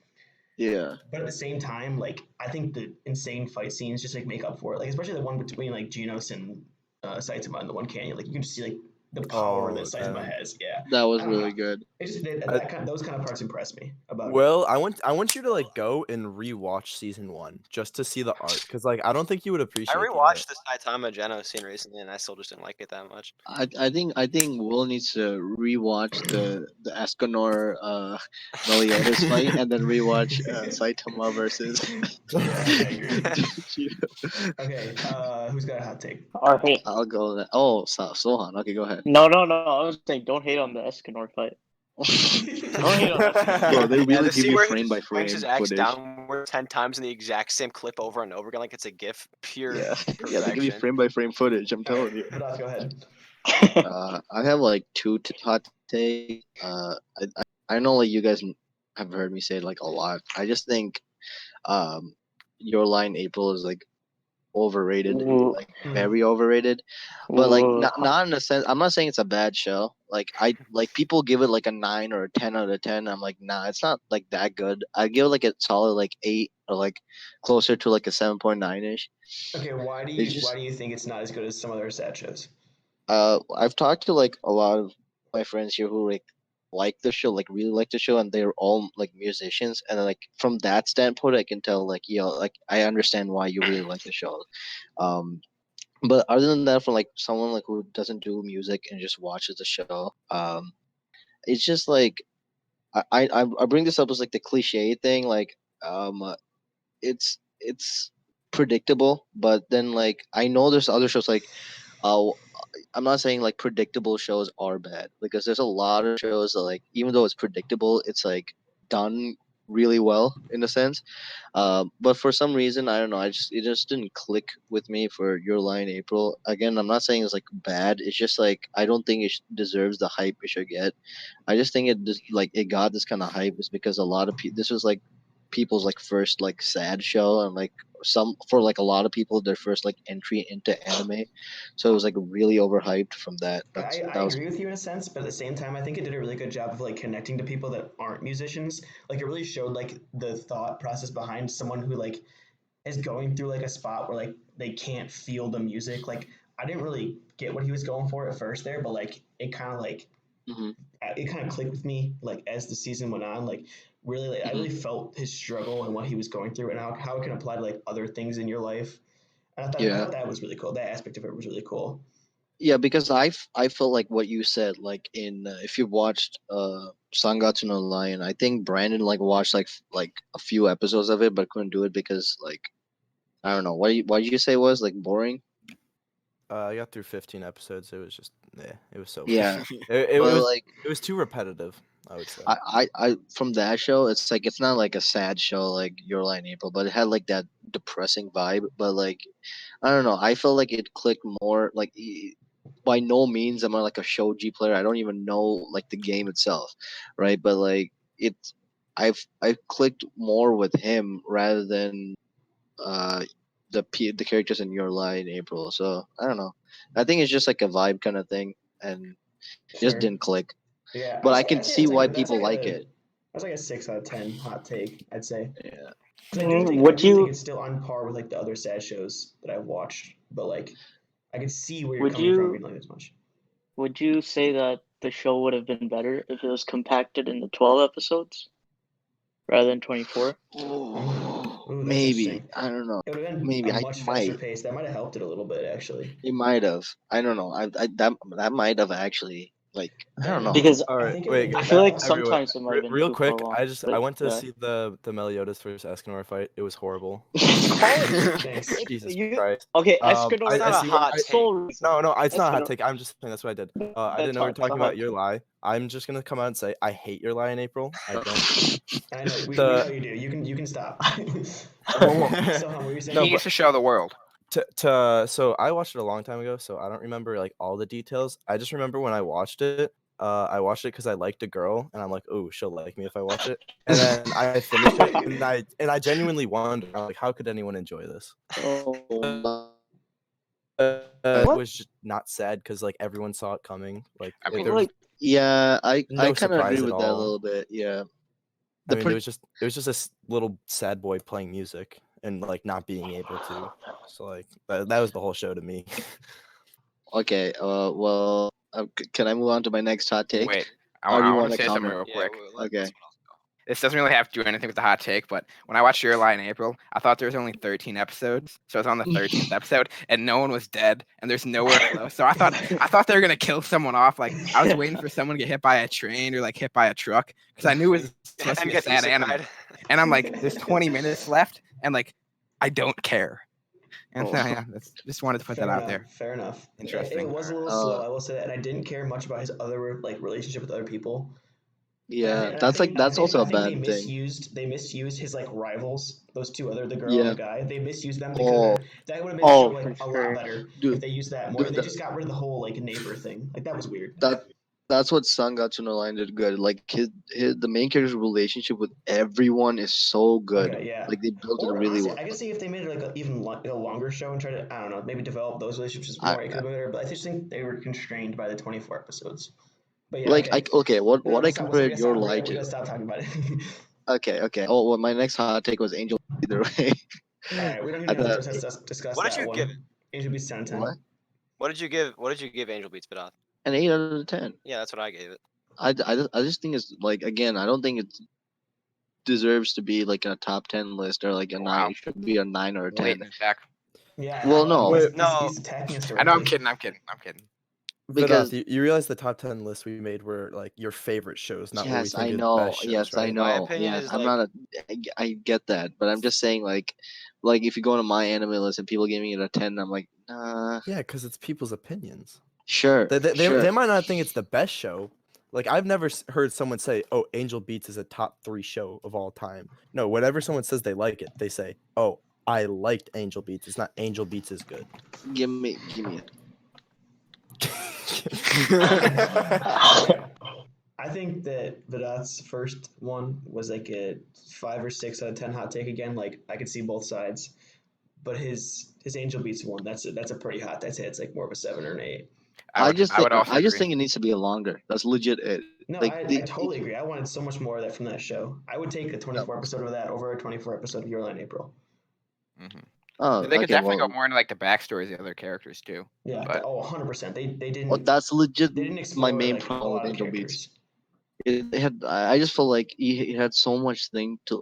Yeah. but at the same time, like I think the insane fight scenes just like make up for it. Like especially the one between like Genos and Saitama in the one canyon. Like you can just see like the power that Saitama has. Yeah, That was I don't know. really good. It's just those kind of parts impress me about. Well, I want you to like go and rewatch season 1 just to see the art because like I don't think you would I appreciate the art. rewatched the Saitama Geno scene recently, and I still just didn't like it that much. I think Will needs to rewatch the Escanor Meliodas fight and then rewatch Saitama versus Yeah, I agree. Gino. Okay, who's got a hot take? Or hate. I'll go that. Oh, Sohan. Okay, go ahead. No. I was saying, don't hate on the Escanor fight. Don't hate on that. Bro, they Yeah, really the give scene you where he frame by just swings frame his axe footage. downward 10 times in the exact same clip over and over again, like it's a GIF, pure Yeah, yeah, they give you perfection. frame by frame footage. I'm telling you. Vidhath, go ahead. I have like two hot take. I know like you guys have heard me say it like a lot. I just think your line April is like overrated, Ooh. like very overrated. But like not in a sense. I'm not saying it's a bad show. Like I like people give it like a 9 or a 10 out of 10. I'm like nah, it's not like that good. I give it like a solid like 8 or like closer to like a 7.9 ish. Okay, why do you think it's not as good as some other sad shows? I've talked to like a lot of my friends here who like the show, like really like the show, and they're all like musicians, and like from that standpoint, I can tell like like I understand why you really like the show. Um, but other than that, for like someone like who doesn't do music and just watches the show, it's just like I bring this up as like the cliche thing, like it's predictable, but then like I know there's other shows like uh I'm not saying like predictable shows are bad because there's a lot of shows that like even though it's predictable, it's like done really well in a sense. But for some reason, I don't know. It just didn't click with me for Your Lie in April. Again, I'm not saying it's like bad. It's just like I don't think deserves the hype it should get. I just think it just like it got this kind of hype is because a lot of people. This was like people's like first like sad show, and like some for like a lot of people their first like entry into anime, so it was like really overhyped from that. I That was agree with you in a sense, but at the same time, I think it did a really good job of like connecting to people that aren't musicians. Like it really showed like the thought process behind someone who like is going through like a spot where like they can't feel the music. Like I didn't really get what he was going for at first there, but like Mhm. it kind of clicked with me like as the season went on. Like really, like I really felt his struggle and what he was going through and how it can apply to like other things in your life. And I Yeah. thought that was really cool. That aspect of it was really cool. Yeah, because I felt like what you said, like in if you watched Sangatsu no Lion, I think Brandon like watched like a few episodes of it, but couldn't do it because like I don't know what you say was like boring. I got through 15 episodes. It was just it was so Yeah, it but was like it was too repetitive, I would say. I from that show, it's like it's not like a sad show like Your Lie in April, but it had like that depressing vibe. But like I don't know, I felt like it clicked more. Like by no means am I like a shogi player. I don't even know like the game itself, right? But like it, I've clicked more with him rather than uh the characters in Your Lie in April. So I don't know. I think it's just like a vibe kind of thing, and just Sure. didn't click. Yeah, But I I'd can say see why that's people like like it. a 6 out of 10 hot take. I'd say Yeah. because I Would do think you it's still on par with like the other sad shows that I've watched. But like I can see where you're would coming from you being like this much. would you say that the show would have been better if it was compacted into 12 episodes rather than 24? Ooh, that's Maybe. interesting. I don't know. It would have been Maybe a I much faster might. pace. That might have helped it a little bit actually. It might have. I don't know. That might have actually like I don't And know. Because All I right, think it would wait, be I good feel like balance. everyone, sometimes it might have been real too far quick. along. I went to yeah. see the Meliodas versus Escanor fight. It was horrible. Thanks. Jesus You Christ. okay? I, Escanor It's not I a see. is hot the take. sole reason. No, it's not a hot Escanor, take. I'm just saying that's what I did. I that's didn't know we fine. were It's a talking hot about Your take. Lie. I'm just gonna come out and say I hate Your Lie in April. I don't. I know we The- know you do. You can stop. Well, So what were you saying? No, He needs to show the world. so I watched it a long time ago, so I don't remember like all the details. I just remember when I watched it. I watched it because I liked a girl, and I'm like, oh, she'll like me if I watch it. And then I finished it, and I genuinely wondered, I'm like, how could anyone enjoy this? Oh, It what? was just not sad because like everyone saw it coming. Like I mean, there was Like Yeah, I no kind of agree surprise at with that a all. little bit. Yeah. I mean, it was just little sad boy playing music and like not being able to. So like that was the whole show to me. Okay. Well, can I move on to my next hot take? wait, Or do you I want want to to say something comment? real quick. Okay. This doesn't really have to do anything with the hot take, but when I watched Your Lie in April, I thought there was only 13 episodes, so I was on the 13th episode, and no one was dead, and there's nowhere close. So I thought they were gonna kill someone off. Like I was waiting for someone to get hit by a train or like hit by a truck, because I knew it was supposed to And be a get sad anime. isekai. And I'm like, there's 20 minutes left, and like I don't care. And so yeah, just wanted to put that out there. Fair enough. It Interesting. was a little slow, I will say that, and I didn't care much about his other like relationship with other people. Yeah, And that's also I a think they bad thing. misused his like rivals, those two other the girl and Yeah. the guy. They misused them Oh, because that would have made the show oh, like for a lot sure. better if dude, they used that more. dude, They just got rid of the whole like neighbor thing. Like that was weird. that's what Sangatsu no Line did good. Like the main character's relationship with everyone is so good. Okay, yeah. Like they built it Or really honestly, well. I could see if they made it like a longer show and try to I don't know maybe develop those relationships I more. It could have been better, but I just think they were constrained by the 24 episodes. But yeah, like okay. okay. What No, I let's stop. We compared gotta Your stop. Lie We to. gotta stop talking about it. Okay. Oh, well, my next hot take was Angel. Either way, All right, we don't need I to thought discuss What did that you one. give? Angel Beats 10 10. what What did you give Angel Beats Vidhath? an 8 out of 10. Yeah, that's what I gave it. I just think it's like again. I don't think it deserves to be like in a top 10 list or like a Wow. 9. It should be a 9 or a 10. Blatant attack. Yeah. Well, no. He's attacking us I know. I'm directly. kidding. I'm kidding. Because Vidhath, you realize the top 10 lists we made were like your favorite shows, not what we yes, think I are the know. best shows, Yes, I right? know. My opinion Yes, is, I'm like- not I get that, but I'm just saying like if you go to my anime list and people giving it a 10, I'm like, nah. Yeah, because it's people's opinions. Sure. They sure. might not think it's the best show, Like I've never heard someone say, "Oh, Angel Beats is a top 3 show of all time." No, whenever someone says they like it, they say, "Oh, I liked Angel Beats." It's not Angel Beats is good. Give me it. I think that Vidhath's first one was like a 5 or 6 out of 10 hot take again. Like I could see both sides, but his Angel Beats one, that's a pretty hot. I'd say it's like more of a 7 or an 8. I just think also I just agree. think it needs to be longer. That's legit it. No, Like I totally agree. I wanted so much more of that from that show. I would take a 24 episode of that over a 24 episode of Your Lie in April. Mhm. Oh, They could okay, definitely well, go more into like the backstories of the other characters too. Yeah, But 100%. They didn't. well, that's legit. They didn't My explore main like a problem lot with of Angel Beats. characters. It had. I just felt like he had so much things to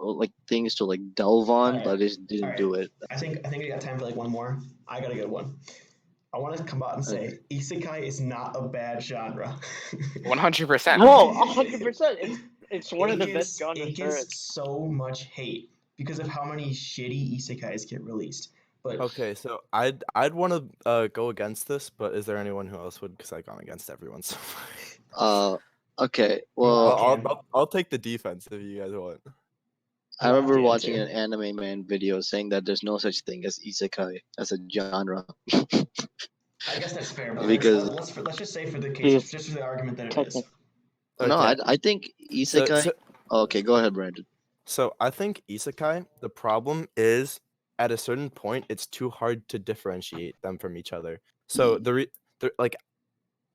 like delve on, Alright, but I just didn't alright. do it. I think we got time for like one more. I got a good one. I want to come out and say isekai is not a bad genre. 100%. No, 100%. It's one of the best genres. It gets so much hate because of how many shitty isekais get released. But Okay, so I'd want to go against this, but is there anyone who else would? Because I've gone against everyone so far. Okay. Well, Well, I'll take the defense if you guys want. I remember can watching too. an anime man video saying that there's no such thing as isekai as a genre. I guess that's fair. But Because- let's just say for the case, just for the argument that it is. Technically. No, Okay. I think isekai. Okay, go ahead, Brandon. So I think isekai, the problem is at a certain point, it's too hard to differentiate them from each other. So like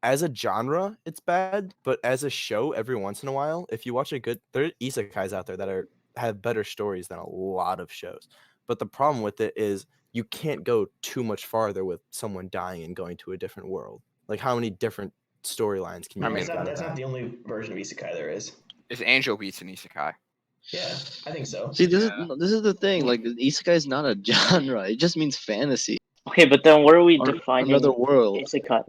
as a genre, it's bad, but as a show, every once in a while, if you watch there are isekais out there that have better stories than a lot of shows. But the problem with it is you can't go too much farther with someone dying and going to a different world. Like how many different storylines can you I mean, make out of that's that? not the only version of isekai there is. Is Angel Beats an isekai? Yeah, I think so. See, this is the thing. Like, isekai is not a genre. It just means fantasy. Okay, but then what are we Or defining another world. isekai?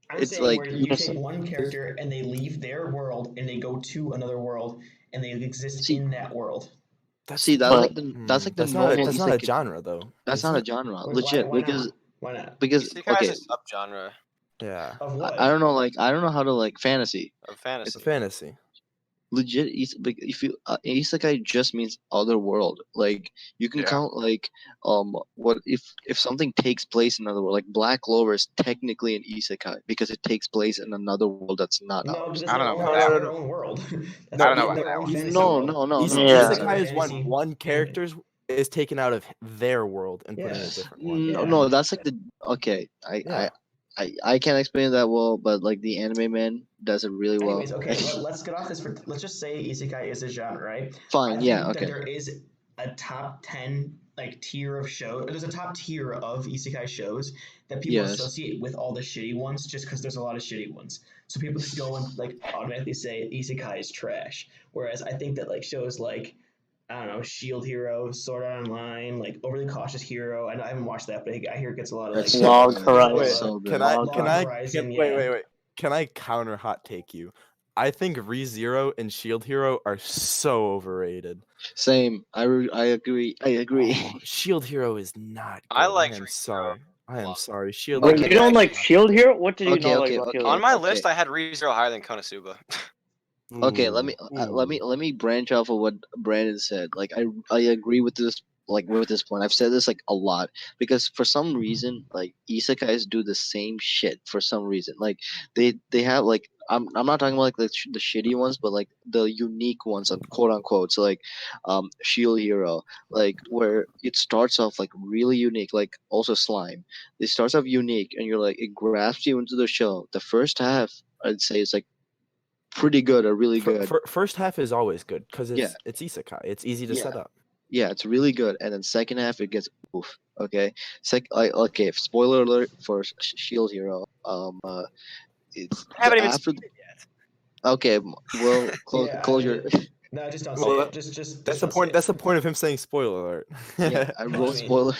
I'm It's saying like- where you take one character and they leave their world and they go to another world and they exist See- in that world. See, that's But- like the that's like the That's not normal that's not a isekai. genre though. That's It's not a genre, Why- legit. why because not? Why not? because Isekai okay, is a subgenre Yeah, Of what? I don't know how to like fantasy. of it's fantasy. fantasy. Legit, if you isekai just means other world. Like you can Yeah. count like what if something takes place in another world. Like Black Clover is technically an isekai because it takes place in another world that's not No, ours. because I don't know that's about their own world. That's No, I don't know their about own that fantasy No, world. no, no, Is- no. Yeah. Isekai is Fantasy when one anime. character is taken out of their world and put in a Yes. different one. No, Yeah. no, that's like the okay. Yeah. I can't explain it that well, but like the anime man does it really well. Anyways, okay, let's get off this. Let's just say isekai is a genre, right? Fine, I yeah, think okay. that there is a top 10 like tier of shows. There's a top tier of isekai shows that people Yes. associate with all the shitty ones just because there's a lot of shitty ones. So people just go and like automatically say isekai is trash. Whereas I think that like shows like I don't know, Shield Hero, Sword Art Online, like Overly Cautious Hero. I haven't watched that, but I hear it gets a lot of like That's Log so good. Horizon. That's Wait, so good. can I Log can I Horizon, can, yeah. wait. Can I counter hot take you? I think ReZero and Shield Hero are so overrated. Same. I agree. I agree. Oh, Shield Hero is not good. I like am ReZero sorry. I a am lot. sorry. Shield Wait, Okay. Hero. you don't like Shield Hero? What did you Okay, not okay, like about okay. Shield On Hero? my Okay. list, I had ReZero higher than Konosuba. Okay, let me Ooh. let me branch off of what Brandon said. Like I agree with this with this point. I've said this like a lot because for some reason like isekais do the same shit for some reason. Like they have like I'm not talking about like the shitty ones, but like the unique ones, quote unquote. So like Shield Hero, like where it starts off like really unique, like also Slime. It starts off unique and you're like it grabs you into the show. The first half I'd say is like pretty good or really good. First half is always good because Yeah. it's isekai. It's easy to Yeah. set up. Yeah, it's really good. And then second half it gets oof. Okay. Okay, spoiler alert for Shield Hero. It's Haven't even after seen it yet. okay, well Yeah, close your No, just don't Well, say that- it. Just That's the don't point. say That's the point of him saying spoiler alert. yeah, I No, wrote I mean- spoiler.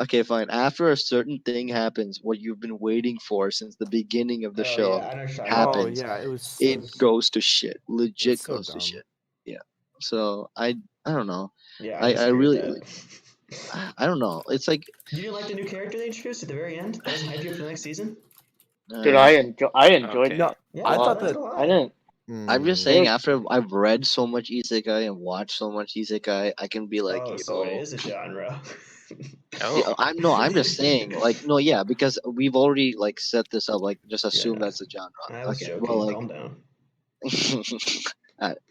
Okay, fine. After a certain thing happens, what you've been waiting for since the beginning of the Oh, show, yeah, I know what you're talking happens. about. Oh yeah, it was. it goes to shit. Legit It's so goes to dumb. shit. Yeah. So I don't know. Yeah, I disagree really with that. I don't know. It's like You didn't like the new character they introduced at the very end? That doesn't hype you up for the next season? Dude, I enjoyed Okay. it. No, Yeah, I thought that's that- a lot. I didn't. I'm just Mm, saying, after I've read so much isekai and watched so much isekai, I can be like, Oh, yo. so it is a genre. Yeah, I'm just saying, like, no, yeah, because we've already like set this up, like, just assume Yeah. that's a genre. I was Okay, joking. well, like, Calm down.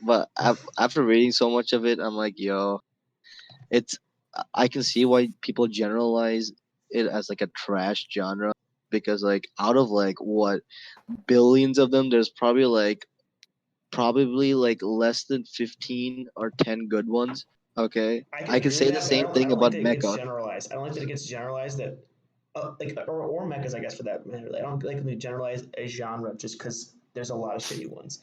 but after reading so much of it, I'm like, yo, it's. I can see why people generalize it as like a trash genre because, like, out of like what billions of them, there's probably like less than 15 or 10 good ones. Okay, I can agree say with the that, but same thing I don't like about that it gets mecha. generalized. I don't like that it gets generalized that, or mechas, I guess, for that matter. I don't like to generalize a genre just because there's a lot of shitty ones.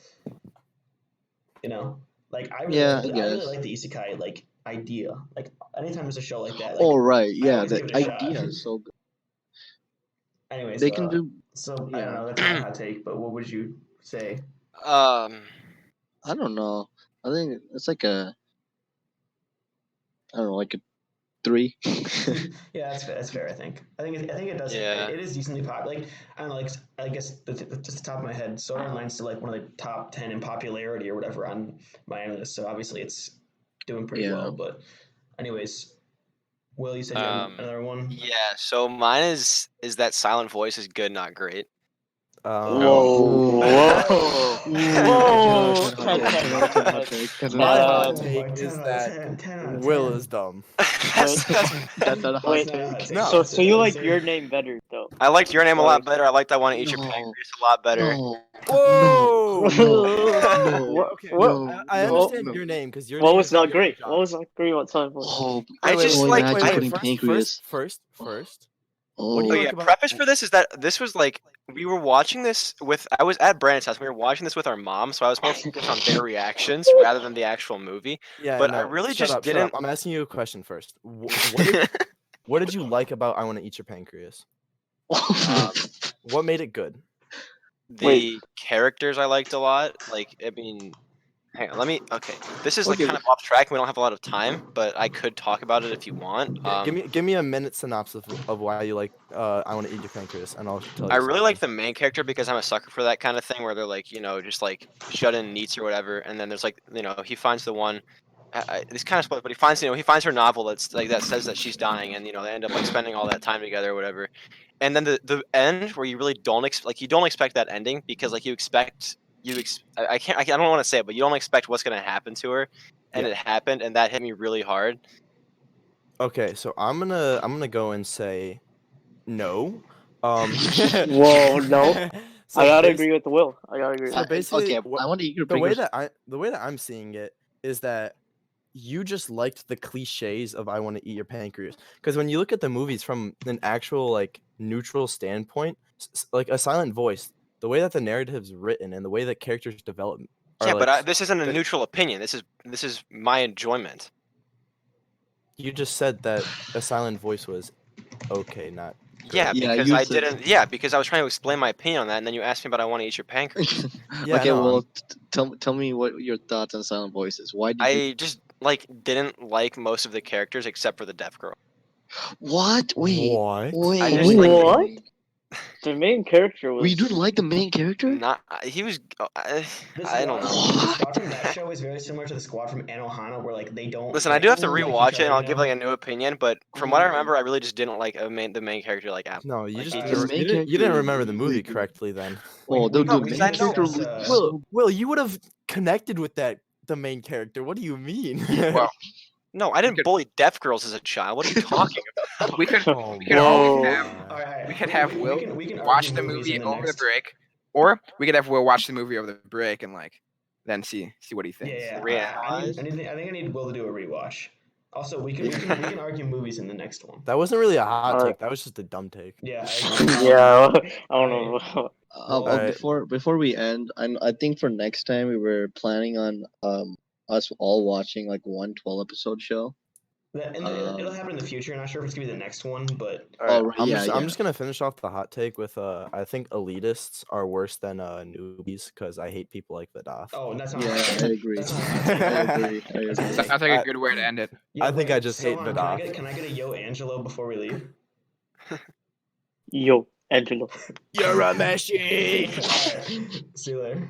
You know, like I really, Yeah, I I really guess. like the isekai like idea. Like anytime there's a show like that, like Oh right, I yeah, always the give it a shot. idea is so good. Anyways, They can do. so I don't Yeah, know. That's my hot take, but what would you say? Um, I don't know. I think it's like a. I don't know, like a 3. Yeah, that's fair. That's fair. I think it does. Yeah. It is decently popular. Like I don't know. Like I guess just the top of my head, Sword Art Online's still like one of the top 10 in popularity or whatever on my list. So obviously it's doing pretty Yeah. well. But anyways, Will, you said you had another one. yeah. So mine is that silent voice is good, not great. Whoa, whoa, whoa! My hot Um, take 10 is out of that 10, 10 out of Will 10. is dumb. that's, Wait. That's not a hot Wait, take. No. so you like your name better though? I liked your name a lot Like- better. I liked I want to eat your No. pancreas a lot better. No. Whoa! No. What? Okay, No. I no, understand no. your name because your What name was is not really great? John. What was not great about Silent Voice? Oh, I just oh, like- imagine I- putting pancreas. First. Oh, What do Oh you yeah. like about- Preface for this is that this was like we were watching this with. I was at Brandon's house. We were watching this with our mom, so I was more focused on their reactions rather than the actual movie. Yeah, But no, I really shut just up, shut didn't. up. I'm asking you a question first. What did you like about I Want to Eat Your Pancreas? What made it good? The characters I liked a lot. Like, I mean, hang on, let me. Okay, this is like Okay. kind of off track. We don't have a lot of time, but I could talk about it if you want. Give me a minute synopsis of why you like I Want to Eat Your Pancreas, and I'll tell you. I really like something. the main character because I'm a sucker for that kind of thing where they're like, just like shut in neats or whatever, and then there's like, he finds the one. It's kind of split, but he finds her novel that's like that says that she's dying, and they end up like spending all that time together or whatever. And then the end where you really don't you don't expect that ending because like I can't I don't want to say it, but you don't expect what's gonna happen to her, and Yeah. it happened, and that hit me really hard. Okay, so I'm gonna go and say no. Whoa, no. So I gotta basi- agree with Will. I gotta agree. So basically, okay, I want to eat your the way pancreas. the way that I'm seeing it is that you just liked the cliches of I Want to Eat Your Pancreas, because when you look at the movies from an actual like neutral standpoint, like A Silent Voice, the way that the narrative's written and the way that characters develop are Yeah, like, but this isn't a the- neutral opinion. This is my enjoyment. you just said that A Silent Voice was okay, not Yeah, good. Yeah, because you I said- didn't. Yeah, because I was trying to explain my opinion on that, and then you asked me about I want to eat your pancreas. Yeah, okay, no, well, I'm- tell me what your thoughts on Silent Voices. Why did you? I just like didn't like most of the characters except for the deaf girl. What? Wait. What? Wait. I just, like, What? The main character was. We didn't like the main character. Not he was. I don't know. The squad from that show is very similar to the squad from Anohana, where like they don't. Listen, I do have to like each rewatch it, other, and I'll you give know? like a new opinion. But from what I remember, I really just didn't like the main character like at all. No, you Like, just he didn't, The main you didn't character remember the is movie really good. correctly then. Oh, We- dude, we the can main discuss, character was uh, Will, you would have connected with the main character. What do you mean? Well, No, I didn't bully deaf girls as a child. What are you talking about? we could Oh, we could always Whoa. have All right, we could have Will we can watch argue the movies movie in the over the next. break, or we could have Will watch the movie over the break and like then see what he thinks. Yeah. I think I need Will to do a rewatch. Also, we can argue movies in the next one. That wasn't really a hot Alright. take. That was just a dumb take. Yeah. I agree. Yeah, I don't know. Alright. Before we end, I think for next time we were planning on us all watching like one 12-episode show. It'll happen in the future. Not sure if it's gonna be the next one, but Oh, right, I'm just gonna finish off the hot take with I think elitists are worse than newbies because I hate people like Vidhath. oh, and that's not. Yeah, I agree. That's not a I hot take. agree. That's not a hot take. Sounds like a good way to end it. Yeah, I think wait, I just hate Sohan, Vidhath. Can I get a yo Angelo before we leave? Yo, Angelo. You're a machine. See you later.